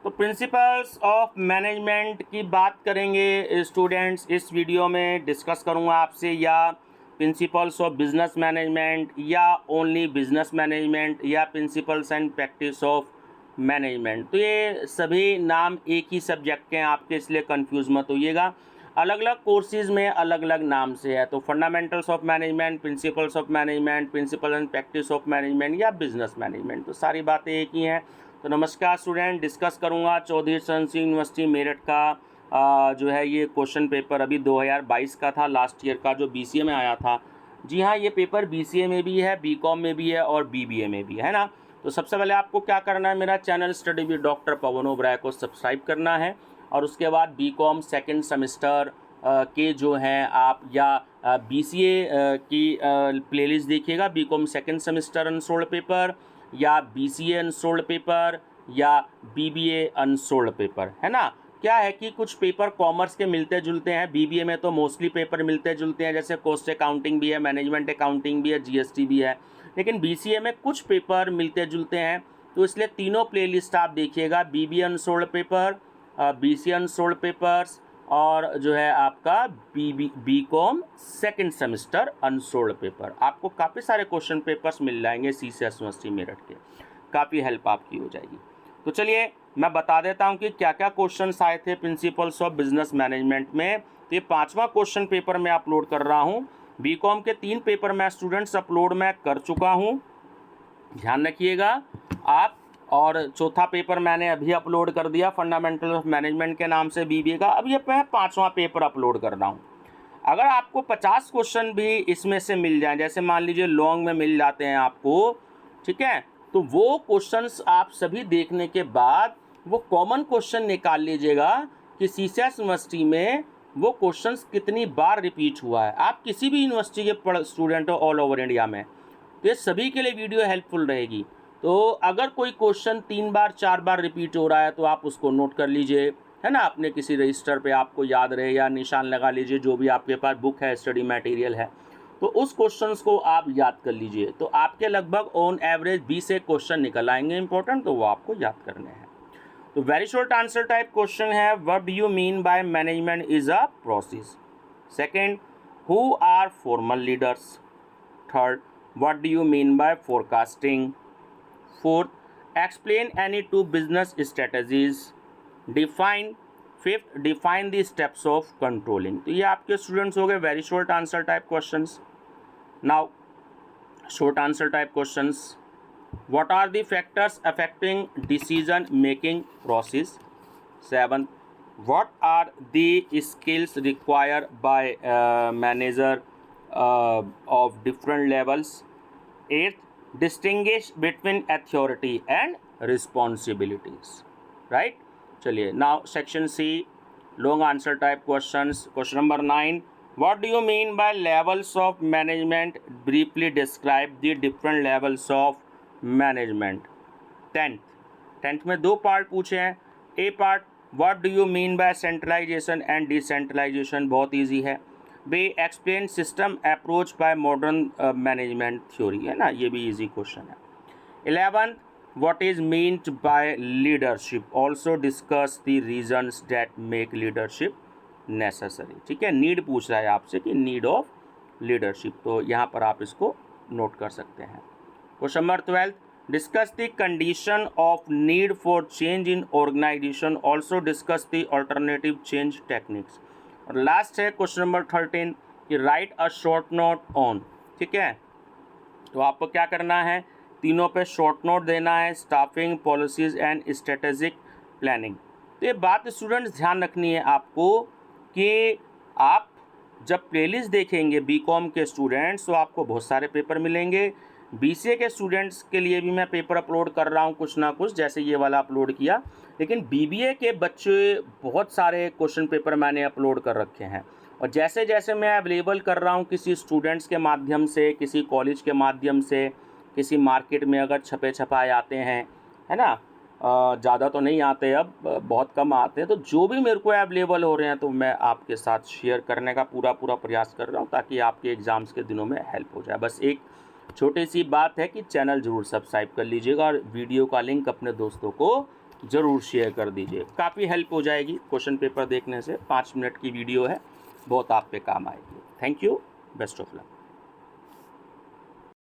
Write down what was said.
तो principles of management की बात करेंगे स्टूडेंट्स। इस वीडियो में डिस्कस करूंगा आपसे, या प्रिंसिपल्स ऑफ बिजनेस मैनेजमेंट, या ओनली बिजनेस मैनेजमेंट, या principles and practice of management. तो ये सभी नाम एक ही सब्जेक्ट के हैं आपके, इसलिए कंफ्यूज मत होइएगा। अलग अलग कोर्सेज में अलग अलग नाम से है, तो fundamentals of management, principles of management, principle and practice of management, या बिजनेस मैनेजमेंट, तो सारी बातें एक ही हैं। तो नमस्कार स्टूडेंट, डिस्कस करूंगा चौधरी चरण सिंह यूनिवर्सिटी मेरठ का जो है ये क्वेश्चन पेपर अभी 2022 का था, लास्ट ईयर का, जो बीसीए में आया था। जी हाँ, ये पेपर बीसीए में भी है, बीकॉम में भी है और बीबीए में भी है ना। तो सबसे पहले आपको क्या करना है, मेरा चैनल स्टडी विद डॉक्टर पवन ओबराय को सब्सक्राइब करना है, और उसके बाद बीकॉम सेकेंड सेमेस्टर के जो हैं आप, या बीसीए की प्लेलिस्ट देखिएगा, BCom second semester unsold paper, या बीसीए अनसोल्ड पेपर, या बीबीए अनसोल्ड पेपर, है ना। क्या है कि कुछ पेपर कॉमर्स के मिलते जुलते हैं, बीबीए में तो मोस्टली पेपर मिलते जुलते हैं, जैसे कॉस्ट अकाउंटिंग भी है, मैनेजमेंट अकाउंटिंग भी है, जीएसटी भी है, लेकिन बीसीए में कुछ पेपर मिलते जुलते हैं। तो इसलिए तीनों प्लेलिस्ट आप देखिएगा, BBA unsold paper, BCA unsold papers, और जो है आपका BCom second semester unsold paper. आपको काफ़ी सारे क्वेश्चन पेपर्स मिल जाएंगे सीसीएस यूनिवर्सिटी मेरठ के, काफ़ी हेल्प आपकी हो जाएगी। तो चलिए मैं बता देता हूं कि क्या क्या क्वेश्चंस आए थे प्रिंसिपल्स ऑफ बिजनेस मैनेजमेंट में। तो ये 5वां क्वेश्चन पेपर मैं अपलोड कर रहा हूं। बीकॉम के 3 पेपर मैं स्टूडेंट्स अपलोड मैं कर चुका हूं, ध्यान रखिएगा आप। और चौथा पेपर मैंने अभी अपलोड कर दिया, फंडामेंटल ऑफ मैनेजमेंट के नाम से बीबीए का। अब ये मैं 5वां पेपर अपलोड कर रहा हूँ। अगर आपको 50 क्वेश्चन भी इसमें से मिल जाएं, जैसे मान लीजिए लॉन्ग में मिल जाते हैं आपको, ठीक है, तो वो क्वेश्चंस आप सभी देखने के बाद वो कॉमन क्वेश्चन निकाल लीजिएगा कि सीसीएस यूनिवर्सिटी में वो क्वेश्चंस कितनी बार रिपीट हुआ है। आप किसी भी यूनिवर्सिटी के स्टूडेंट हो ऑल ओवर इंडिया में, तो ये सभी के लिए वीडियो हेल्पफुल रहेगी। तो अगर कोई क्वेश्चन 3 बार 4 बार रिपीट हो रहा है तो आप उसको नोट कर लीजिए, है ना, अपने किसी रजिस्टर पे आपको याद रहे, या निशान लगा लीजिए, जो भी आपके पास बुक है, स्टडी मटेरियल है, तो उस क्वेश्चंस को आप याद कर लीजिए। तो आपके लगभग ऑन एवरेज 20 एक क्वेश्चन निकल आएंगे इंपॉर्टेंट, तो वो आपको याद करने हैं। तो very short answer type question है, what do you mean by management is a process. Second, who are formal leaders. Third, what do you mean by forecasting? Fourth, explain any 2 business strategies. Define. Fifth, define the steps of controlling. तो ये आपके students हो गए very short answer type questions. Now short answer type questions, what are the factors affecting decision making process? Seventh, what are the skills required by manager of different levels? 8th, distinguish between authority and responsibilities, right? चलिए now section C, long answer type questions. Question number 9, what do you mean by levels of management, briefly describe the different levels of management. 10th में 2 part पूछे हैं। A part, what do you mean by centralization and decentralization, बहुत easy है। B, explain system approach by modern management theory, है ना, ये भी easy question है। 11th, what is meant by leadership, also discuss the reasons that make leadership necessary. ठीक है, need पूछ रहा है आपसे कि नीड ऑफ लीडरशिप, तो यहाँ पर आप इसको नोट कर सकते हैं। Question number 12, discuss the condition of need for change in organisation, also discuss the alternative change techniques. और लास्ट है क्वेश्चन नंबर 13 कि write a short note on. ठीक है, तो आपको क्या करना है, तीनों पे शॉर्ट नोट देना है, staffing, policies and strategic planning. तो ये बात स्टूडेंट्स ध्यान रखनी है आपको कि आप जब प्लेलिस्ट देखेंगे बीकॉम के स्टूडेंट्स, तो आपको बहुत सारे पेपर मिलेंगे। बीसीए के स्टूडेंट्स के लिए भी मैं पेपर अपलोड कर रहा हूँ कुछ ना कुछ, जैसे ये वाला अपलोड किया, लेकिन बीबीए के बच्चे बहुत सारे क्वेश्चन पेपर मैंने अपलोड कर रखे हैं। और जैसे जैसे मैं अवेलेबल कर रहा हूँ किसी स्टूडेंट्स के माध्यम से, किसी कॉलेज के माध्यम से, किसी मार्केट में अगर छपे छपाए आते हैं, है ना, ज़्यादा तो नहीं आते, अब बहुत कम आते हैं, तो जो भी मेरे को अवेलेबल हो रहे हैं तो मैं आपके साथ शेयर करने का पूरा प्रयास कर रहा हूँ, ताकि आपके एग्ज़ाम्स के दिनों में हेल्प हो जाए। बस एक छोटी सी बात है कि चैनल ज़रूर सब्सक्राइब कर लीजिएगा और वीडियो का लिंक अपने दोस्तों को ज़रूर शेयर कर दीजिए, काफ़ी हेल्प हो जाएगी क्वेश्चन पेपर देखने से। 5 मिनट की वीडियो है, बहुत आप पे काम आएगी। Thank you, best of luck.